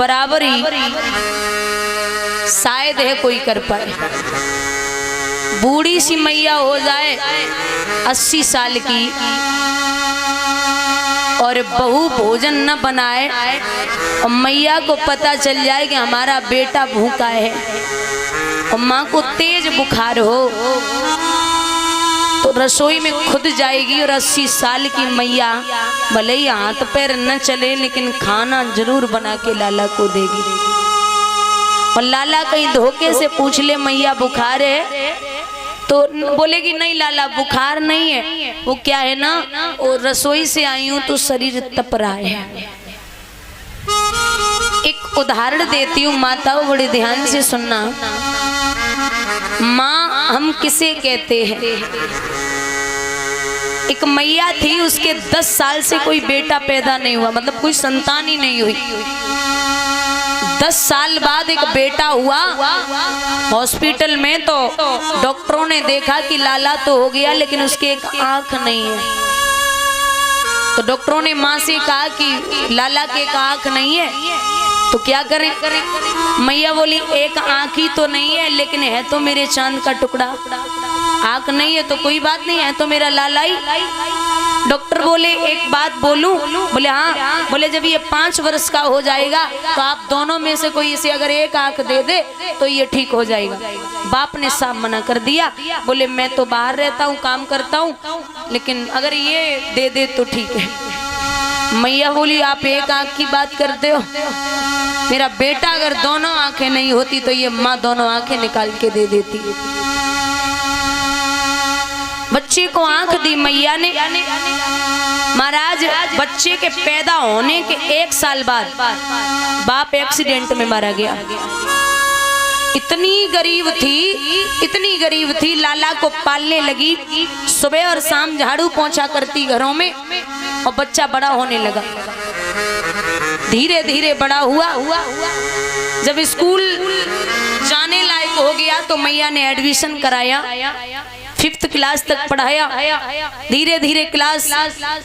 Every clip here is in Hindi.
बराबर ही शायद है कोई कर पाए। बूढ़ी सी मैया हो जाए 80 साल की और बहू भोजन न बनाए और मैया को पता चल जाए कि हमारा बेटा भूखा है और माँ को तेज बुखार हो तो रसोई में खुद जाएगी और 80 साल की मैया भले ही हाथ पैर न चले लेकिन खाना जरूर बना के लाला को देगी। और लाला कहीं धोखे से पूछ ले मैया बुखार है तो बोलेगी नहीं लाला बुखार नहीं है, वो क्या है ना वो रसोई से आई हूं तो शरीर तप रहा है। एक उदाहरण देती हूँ माताओं, बड़े ध्यान से सुनना। माँ हम किसे कहते हैं? एक मैया थी, उसके 10 साल से कोई बेटा पैदा नहीं हुआ, मतलब कोई संतान ही नहीं हुई। 10 साल बाद एक बेटा हुआ हॉस्पिटल में, तो डॉक्टरों ने देखा कि लाला तो हो गया लेकिन उसके एक आंख नहीं है। तो डॉक्टरों ने माँ से कहा कि लाला के एक आंख नहीं है तो क्या करें? मैया बोली एक आंख ही तो नहीं है लेकिन है तो मेरे चांद का टुकड़ा। आंख नहीं है तो कोई बात नहीं, है तो मेरा लाला ही। डॉक्टर बोले एक बात बोलूं? बोले हाँ। बोले जब ये 5 वर्ष का हो जाएगा तो आप दोनों में से कोई इसे अगर एक आंख दे दे तो ये ठीक हो जाएगा। बाप ने साफ मना कर दिया, बोले मैं तो बाहर रहता हूँ, काम करता हूँ, लेकिन अगर ये दे दे तो ठीक है। मैया बोली आप एक आंख की बात करते हो, मेरा बेटा अगर दोनों आंखें नहीं होती तो ये माँ दोनों आंखें निकाल के दे देती। बच्चे को आंख दी मैया ने। महाराज बच्चे के पैदा होने के 1 साल बाद बाप एक्सीडेंट में मारा गया। इतनी गरीब थी, लाला को पालने लगी, सुबह और शाम झाड़ू पोंछा करती घरों में और बच्चा बड़ा होने लगा। धीरे धीरे बड़ा हुआ। जब स्कूल जाने लायक हो गया तो मैया ने एडमिशन कराया, 5th क्लास तक पढ़ाया। धीरे धीरे क्लास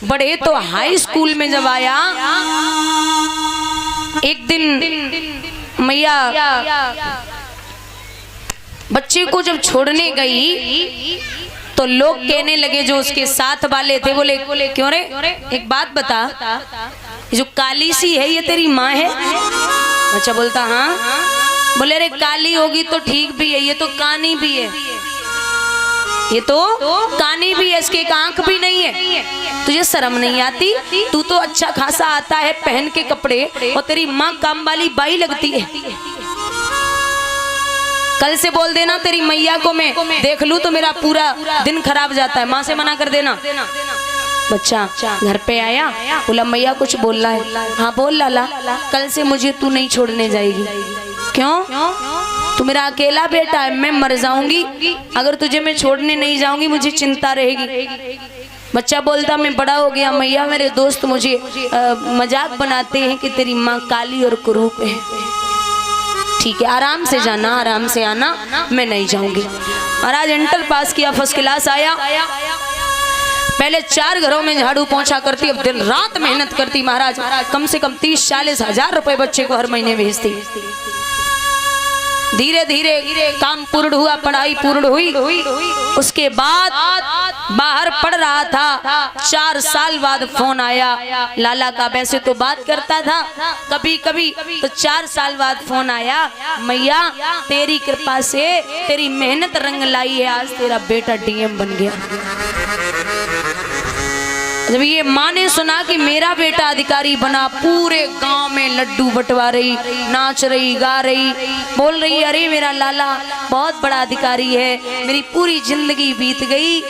बढ़े तो हाई स्कूल में जब आया, एक दिन मैया बच्चे को जब छोड़ने गई तो लोग कहने लगे, जो उसके साथ वाले थे, बोले क्यों रे एक बात बता, जो काली सी है ये तेरी माँ है? बच्चा बोलता हाँ। बोले रे काली होगी तो ठीक भी है, ये तो कानी भी है, ये तो कानी भी है, इसके एक आंख भी नहीं है। तुझे शर्म नहीं आती? तू तो अच्छा खासा आता है पहन के कपड़े और तेरी माँ काम वाली बाई लगती है। कल से बोल देना तेरी मैया को मैं देख लूं तो मेरा पूरा दिन खराब जाता है, माँ से मना कर देना। बच्चा घर पे आया, बोला मैया कुछ बोलना है। हाँ बोल लाला। कल से मुझे तू नहीं छोड़ने जाएगी। क्यों? तू मेरा अकेला बेटा है, मैं मर जाऊंगी अगर तुझे मैं छोड़ने नहीं जाऊंगी, मुझे चिंता रहेगी। बच्चा बोलता मैं बड़ा हो गया मैया, मेरे दोस्त मुझे मजाक बनाते हैं कि तेरी माँ काली और कुरूप है। ठीक है आराम से जाना, आराम से आना, मैं नहीं जाऊंगी। महाराज इंटर पास किया, 1st क्लास आया। पहले 4 घरों में झाड़ू पोंछा करती, अब दिन रात मेहनत करती। महाराज कम से कम 30-40 हजार रुपए बच्चे को हर महीने भेजती। धीरे धीरे काम पूर्ण हुआ, पढ़ाई पूर्ण हुई। उसके बाद बाहर पढ़ रहा था, 4 साल बाद फोन आया लाला का। वैसे तो बात करता था कभी कभी, तो 4 साल बाद फोन आया, मैया तेरी कृपा से तेरी मेहनत रंग लाई है, आज तेरा बेटा डीएम बन गया। जब ये माँ ने सुना कि मेरा बेटा अधिकारी बना, पूरे गांव में लड्डू बंटवा रही, नाच रही, गा रही, बोल रही अरे मेरा लाला बहुत बड़ा अधिकारी है, मेरी पूरी जिंदगी बीत गई,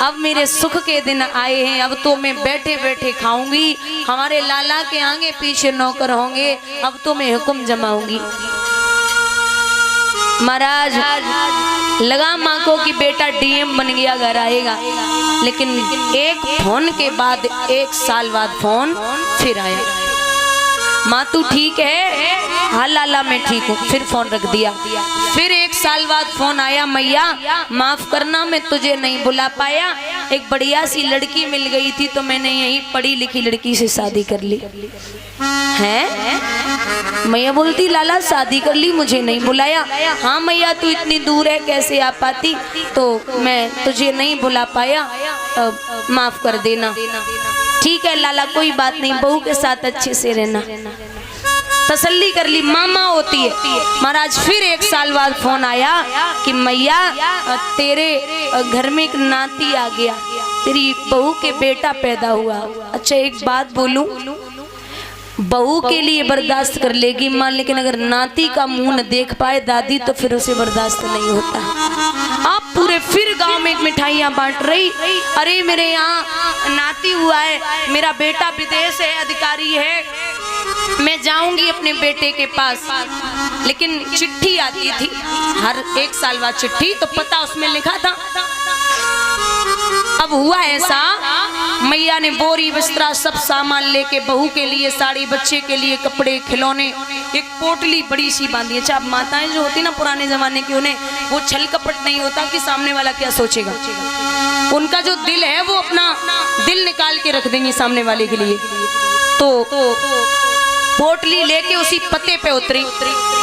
अब मेरे सुख के दिन आए हैं, अब तो मैं बैठे बैठे खाऊंगी, हमारे लाला के आगे पीछे नौकर होंगे, अब तो मैं हुक्म जमाऊंगी। महाराज लगा माँ को कि बेटा डीएम बन गया, घर आएगा, लेकिन एक फोन के बाद 1 साल बाद फोन फिर आया, माँ तू ठीक है? हाँ लाला मैं ठीक हूँ। फिर फोन रख दिया। फिर 1 साल बाद फोन आया, मैया माफ करना मैं तुझे नहीं बुला पाया, एक बढ़िया सी लड़की मिल गई थी तो मैंने यही पढ़ी लिखी लड़की से शादी कर ली है। मैया बोलती लाला शादी कर ली, मुझे नहीं बुलाया। हाँ मैया तू इतनी दूर है कैसे आ पाती, तो मैं तुझे नहीं बुला पाया, माफ कर देना। ठीक है लाला कोई बात नहीं, बहू के साथ अच्छे से रहना। तसल्ली कर ली, मामा होती है। महाराज फिर 1 साल बाद फोन आया कि मैया तेरे घर में एक नाती आ गया, तेरी बहू के बेटा पैदा हुआ। अच्छा एक बात बोलूं, बहू के लिए बर्दाश्त कर लेगी मां, लेकिन अगर नाती का मुंह न देख पाए दादी तो फिर उसे बर्दाश्त नहीं होता। आप पूरे फिर गांव में मिठाइयां बांट रही, अरे मेरे यहाँ नाती हुआ है, मेरा बेटा विदेश है, अधिकारी है, मैं जाऊंगी अपने बेटे के पास। लेकिन चिट्ठी आती थी हर 1 साल बाद चिट्ठी, तो पता उसमें लिखा था। अब हुआ ऐसा, मैया ने बोरी बिस्तरा सब सामान लेके बहू के लिए साड़ी, बच्चे के लिए कपड़े, खिलौने, एक पोटली बड़ी सी बांधी। अच्छा माताएं जो होती ना पुराने जमाने की, उन्हें वो छल कपट नहीं होता कि सामने वाला क्या सोचेगा, उनका जो दिल है वो अपना दिल निकाल के रख देंगी सामने वाले के लिए। तो पोटली लेके उसी पते पे उतरी।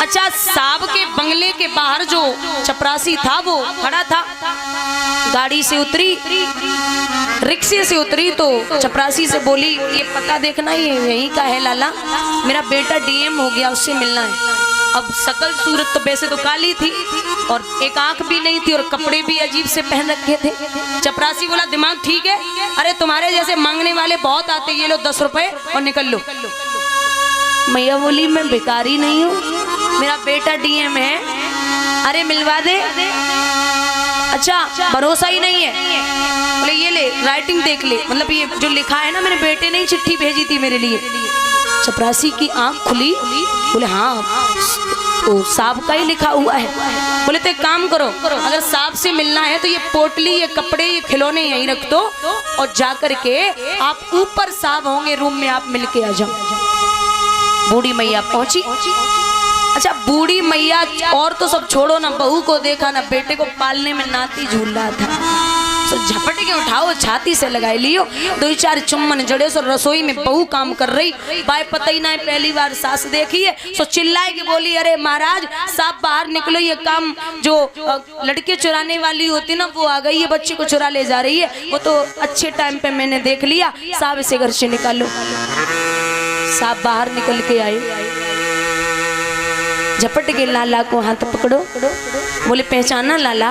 अच्छा साहब के बंगले के बाहर जो चपरासी था वो खड़ा था, गाड़ी से उतरी, रिक्शे से उतरी तो चपरासी से बोली ये पता देखना ये यहीं का है लाला, मेरा बेटा डीएम हो गया, उससे मिलना है। अब शकल सूरत तो वैसे तो काली थी और एक आंख भी नहीं थी और कपड़े भी अजीब से पहन रखे थे। चपरासी बोला दिमाग ठीक है, अरे तुम्हारे जैसे मांगने वाले बहुत आते, ये लो 10 रुपए और निकल लो। मैया बोली मैं भिखारी नहीं हूँ, मेरा बेटा डीएम है, अरे मिलवा दे। अच्छा भरोसा ही नहीं है, बोले ये ले राइटिंग देख ले, मतलब ये जो लिखा है ना, मेरे बेटे ने ही चिट्ठी भेजी थी मेरे लिए। चपरासी की आंख खुली, बोले हाँ तो साहब का ही लिखा हुआ है। बोले तो एक काम करो, अगर साहब से मिलना है तो ये पोटली, ये कपड़े, ये खिलौने यहीं रख दो और जाकर के आप ऊपर साहब होंगे रूम में, आप मिल के आ जाओ। बूढ़ी मैया पहुंची। अच्छा बूढ़ी मैया और तो सब छोड़ो ना, बहू को देखा ना, बेटे को पालने में नाती झूल रहा था, तो झपट के उठाओ छाती से लगाए लियो, 2-4 चुम्बन जड़े सो रसोई में बहू काम कर रही, बाय पता ही ना पहली बार सास देखी है, सो चिल्लाए की बोली अरे महाराज साहब बाहर निकलो, ये काम जो लड़के चुराने वाली होती ना वो आ गई है, बच्चे को चुरा ले जा रही है, वो तो अच्छे टाइम पे मैंने देख लिया, साहब इसे घर से निकालो। साहब बाहर निकल के आए, झपट के लाला को हाथ पकड़ो, बोले पहचाना लाला,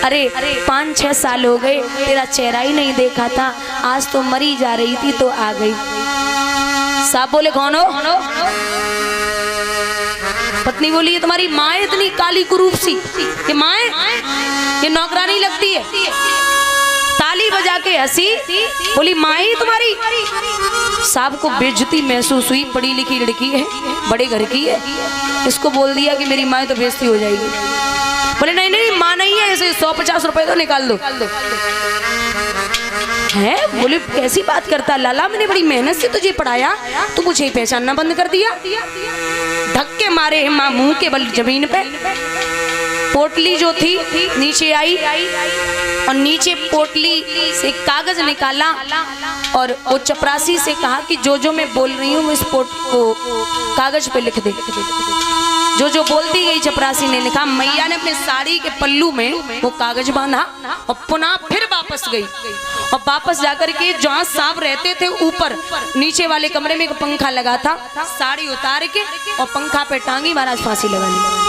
अरे 5-6 साल हो गए तेरा चेहरा ही नहीं देखा था, आज तो मरी जा रही थी तो आ गई। साहब बोले कौन हो? पत्नी बोली ये तुम्हारी माँ है, इतनी काली कुरूप सी, ये माँ है, ये नौकरानी लगती है। ताली बजा के हंसी, बोली माँ ही तुम्हारी। साहब को बेइज्जती महसूस हुई, पढ़ी लिखी लड़की है, बड़े घर की है, इसको बोल दिया कि मेरी माँ तो बेइज्जती हो जाएगी। बोले नहीं नहीं माँ नहीं है, ऐसे 150 रुपए तो निकाल दो। है बोले कैसी बात करता लाला, मैंने बड़ी मेहनत से तुझे पढ़ाया, तू मुझे ही पहचानना बंद कर दिया। धक्के मारे माँ मुंह के बल जमीन पे। पोटली जो थी नीचे आई और नीचे पोटली से कागज निकाला और वो चपरासी से कहा कि जो जो मैं बोल रही हूँ इस पोट को कागज पे लिख दे। जो जो बोलती गई चपरासी ने लिखा। मैया ने अपने साड़ी के पल्लू में वो कागज बांधा और पुनः फिर वापस गई और वापस जाकर के जहाँ सांप रहते थे ऊपर नीचे वाले कमरे में एक पंखा लगा था, साड़ी उतार के और पंखा पे टांगी, महाराज फांसी लगा ली।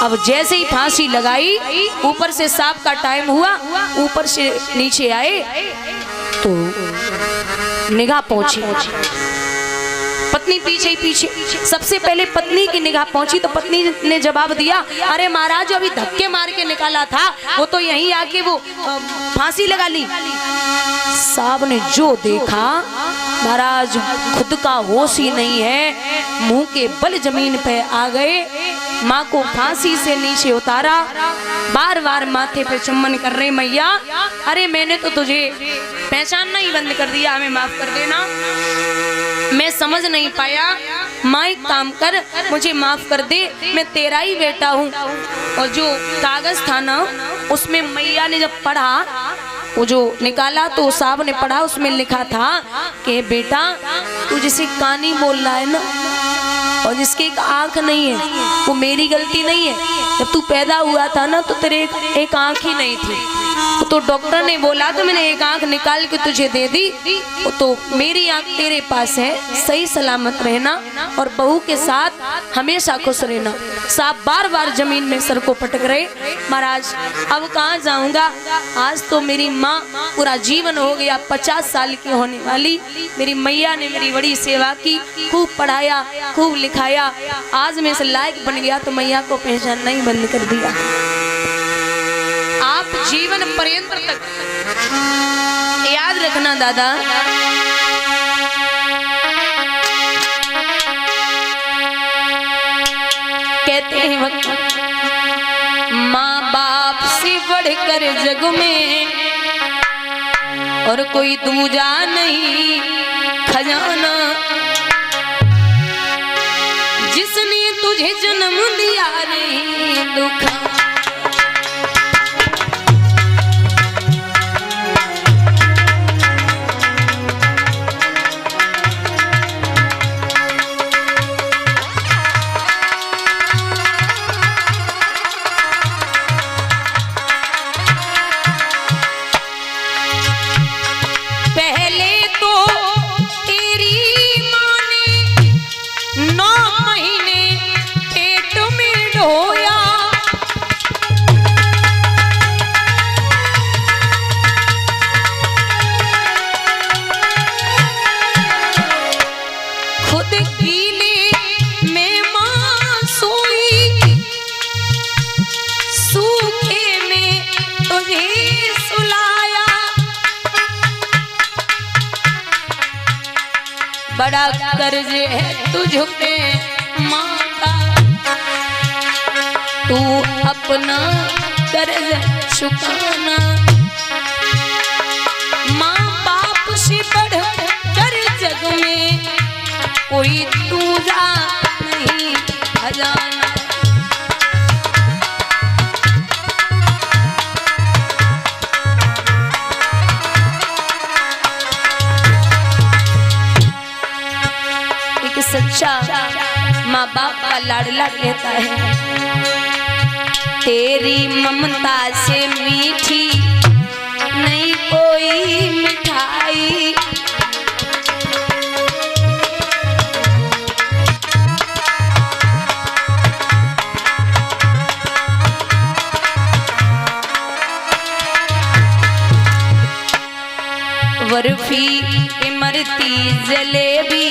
अब जैसे ही फांसी लगाई ऊपर से सांप का टाइम हुआ, ऊपर से नीचे आए तो निगाह पहुंची, पत्नी पीछे ही पीछे। सबसे पहले पत्नी की निगाह पहुंची तो पत्नी ने जवाब दिया, अरे महाराज जो अभी धक्के मार के निकाला था वो तो यहीं आके वो फांसी लगा ली। साहब ने जो देखा महाराज खुद का होश ही नहीं है, मुंह के बल जमीन पे आ गए, माँ को फांसी से नीचे उतारा, बार बार माथे पे चुम्बन कर रहे, मैया अरे मैंने तो तुझे पहचानना ही बंद कर दिया, हमें माफ कर देना, मैं समझ नहीं पाया, माँ एक काम कर मुझे माफ कर दे, मैं तेरा ही बेटा हूँ। और जो कागज था ना उसमें मैया ने जब पढ़ा वो जो निकाला तो साहब ने पढ़ा, उसमें लिखा था कि बेटा तू जिसे कानी बोल रहा है ना और जिसकी एक आंख नहीं है, वो मेरी गलती नहीं है। जब तू पैदा हुआ था ना तो तेरे एक आंख ही नहीं थी, तो डॉक्टर ने बोला तो मैंने एक आंख निकाल के तुझे दे दी, तो मेरी आंख तेरे पास है, सही सलामत रहना और बहू के साथ हमेशा खुश रहना। साहब बार बार जमीन में सर को पटक रहे, महाराज अब कहाँ जाऊंगा, आज तो मेरी माँ पूरा जीवन हो गया 50 साल की होने वाली, मेरी मैया ने मेरी बड़ी सेवा की, खूब पढ़ाया खूब लिखाया, आज मैं इस लायक बन गया तो मैया को पहचानना ही बंद कर दिया। आप जीवन पर्यंत तक याद रखना दादा, कहते हैं वक्त माँ बाप से बढ़कर जग में और कोई दूजा नहीं खजाना, जिसने तुझे जन्म दिया नहीं दुखा। बड़ा कर्ज है तुझ पे माँ का, तू अपना कर्ज चुकाना। माँ बाप से बढ़कर जग में कोई दूजा नहीं खजाना। सच्चा माँ बाप का लाडला कहता है, तेरी ममता से मीठी नहीं कोई मिठाई, बर्फी इमरती जलेबी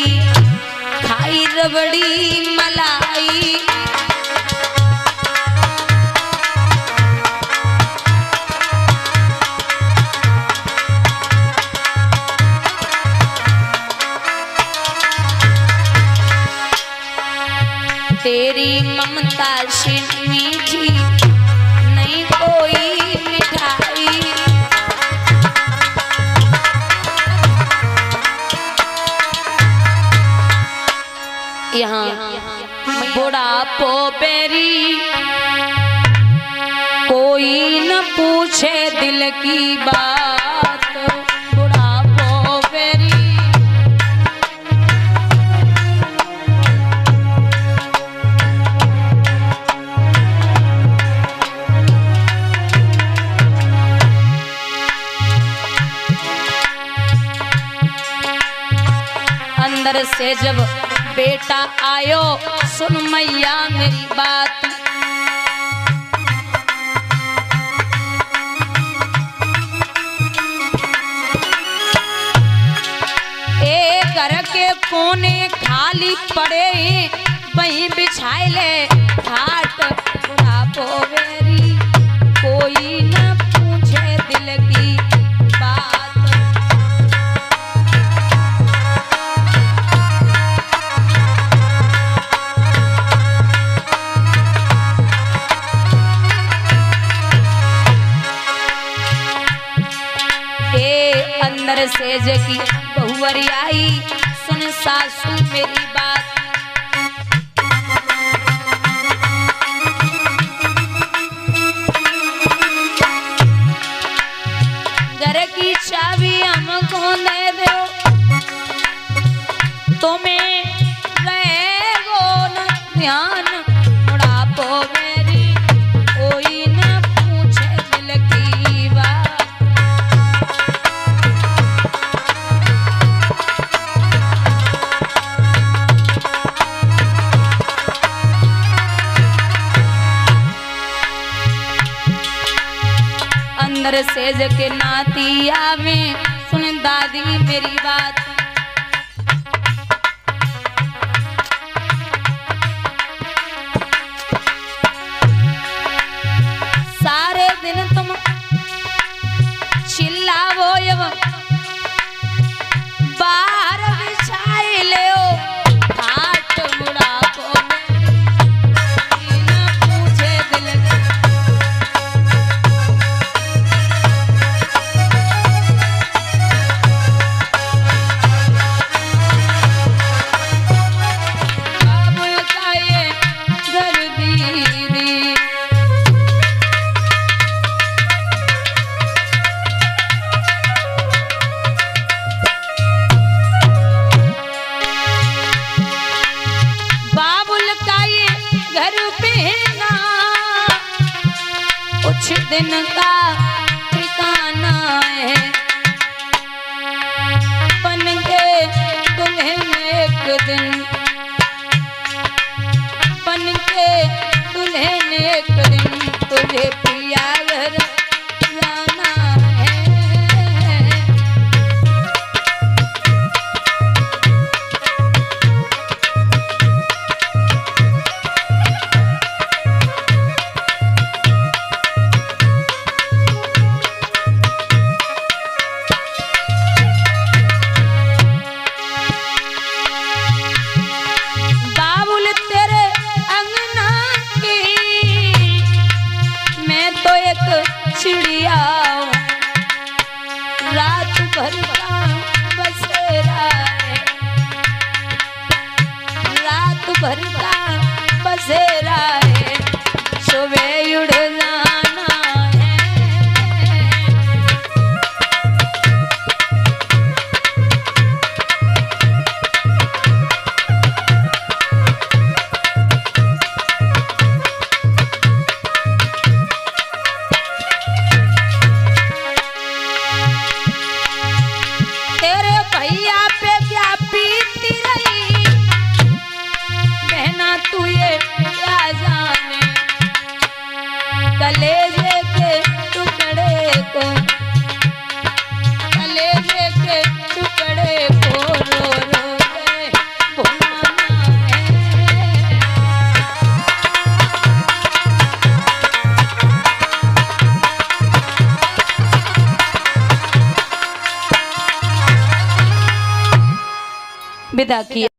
खाई रबड़ी मलाई, तेरी ममता से मीठी नहीं कोई मिठाई। यहाँ बुढ़ापो बेरी कोई न पूछे दिल की बात, बुढ़ापो बेरी अंदर से जब बेटा आयो सुन मैया मेरी बात, ए घर के कोने खाली पड़े वहीं बिछाए ले खाट, बुढ़ापो बेरी कोई न पूछे दिल की बात। अंदर से जगी बहुवरी आई सुन सासू मेरी बात, घर ध्यान बुढ़ापो मेरी कोई न पूछे दिल की बात। अंदर से जके नाती आवे सुन दादी मेरी बात। सारे दिन तुम चिल्लावो बाहर बिछाई ले हाथ बुढ़ापो न पूछे दिल कुछ दिन का ठिकाना है बन के दुल्हन एक दिन बन के दुल्हन एक दिन तुझे पिया घर जाना है। चिड़िया रात भर का बसेरा है रात भर का बसेरा है सुबह उड़ जाना है। भैया पे क्या पीती रही बहना तू ये क्या जाने कलेजे के टुकड़े को कलेजे के टुकड़े को रो रो के भुलाना है। विदा किया।